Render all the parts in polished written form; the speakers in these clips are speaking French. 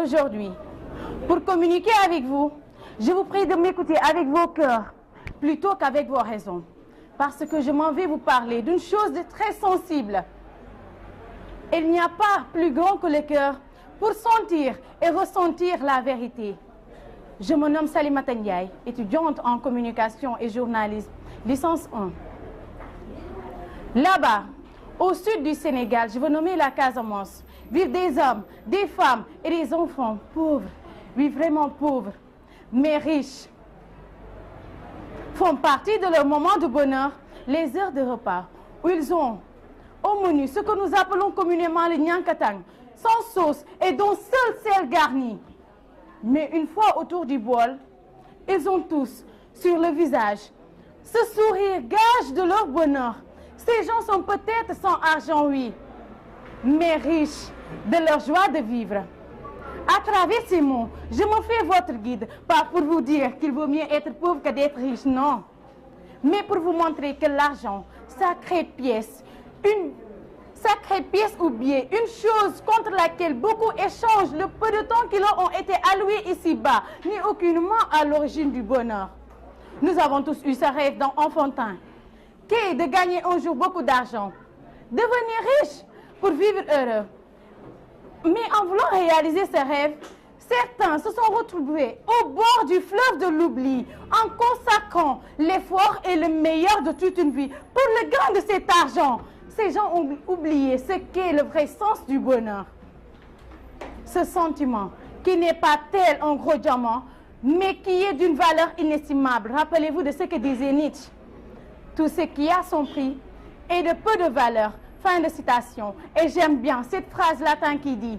aujourd'hui. Pour communiquer avec vous, je vous prie de m'écouter avec vos cœurs plutôt qu'avec vos raisons. Parce que je m'en vais vous parler d'une chose de très sensible. Il n'y a pas plus grand que le cœur pour sentir et ressentir la vérité. Je me nomme Salimata Ndiaye, étudiante en communication et journalisme, licence 1. Là-bas, au sud du Sénégal, je veux nommer la Casamance, vivent des hommes, des femmes et des enfants pauvres, oui vraiment pauvres, mais riches. Font partie de leur moment de bonheur les heures de repas, où ils ont au menu ce que nous appelons communément le nyankatang, sans sauce et dont seul sel garni. Mais une fois autour du bol, ils ont tous sur le visage ce sourire gage de leur bonheur. Ces gens sont peut-être sans argent, oui, mais riches de leur joie de vivre. À travers ces mots, je me fais votre guide, pas pour vous dire qu'il vaut mieux être pauvre que d'être riche, non. Mais pour vous montrer que l'argent, sacrée pièce ou bien une chose contre laquelle beaucoup échangent le peu de temps qui leur ont été alloués ici-bas, n'est aucunement à l'origine du bonheur. Nous avons tous eu ce rêve dans enfantin, qui est de gagner un jour beaucoup d'argent, devenir riche pour vivre heureux. Mais en voulant réaliser ce rêve, certains se sont retrouvés au bord du fleuve de l'oubli en consacrant l'effort et le meilleur de toute une vie pour le gain de cet argent. Ces gens ont oublié ce qu'est le vrai sens du bonheur. Ce sentiment qui n'est pas tel un gros diamant, mais qui est d'une valeur inestimable. Rappelez-vous de ce que disait Nietzsche. Tout ce qui a son prix est de peu de valeur. Fin de citation. Et j'aime bien cette phrase latine qui dit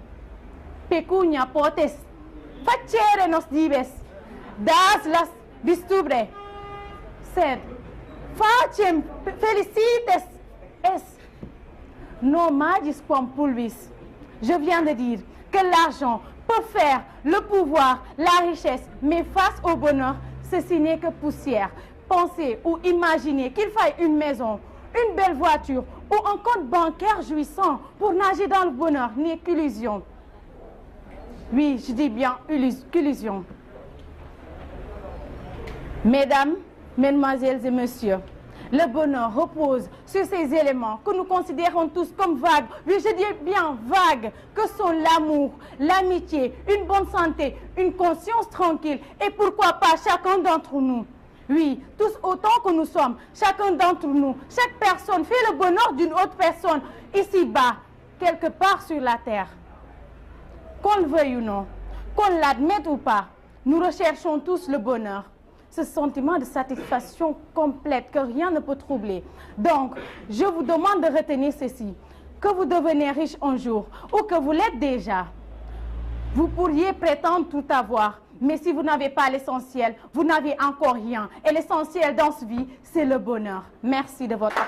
Pecunia potes facere nos dibes das las distubre sed facem felicites es non magis quam pulvis. Je viens de dire que l'argent peut faire le pouvoir, la richesse, mais face au bonheur, ceci n'est que poussière. Pensez ou imaginez qu'il faille une maison, une belle voiture ou un compte bancaire jouissant pour nager dans le bonheur n'est qu'illusion. Oui, je dis bien qu'illusion. Mesdames, mesdemoiselles et messieurs, le bonheur repose sur ces éléments que nous considérons tous comme vagues. Oui, je dis bien vagues, que sont l'amour, l'amitié, une bonne santé, une conscience tranquille et pourquoi pas chacun d'entre nous. Oui, tous autant que nous sommes, chacun d'entre nous, chaque personne fait le bonheur d'une autre personne, ici-bas, quelque part sur la terre. Qu'on le veuille ou non, qu'on l'admette ou pas, nous recherchons tous le bonheur. Ce sentiment de satisfaction complète que rien ne peut troubler. Donc, je vous demande de retenir ceci, que vous devenez riche un jour ou que vous l'êtes déjà. Vous pourriez prétendre tout avoir, mais si vous n'avez pas l'essentiel, vous n'avez encore rien. Et l'essentiel dans ce vie, c'est le bonheur. Merci de votre attention.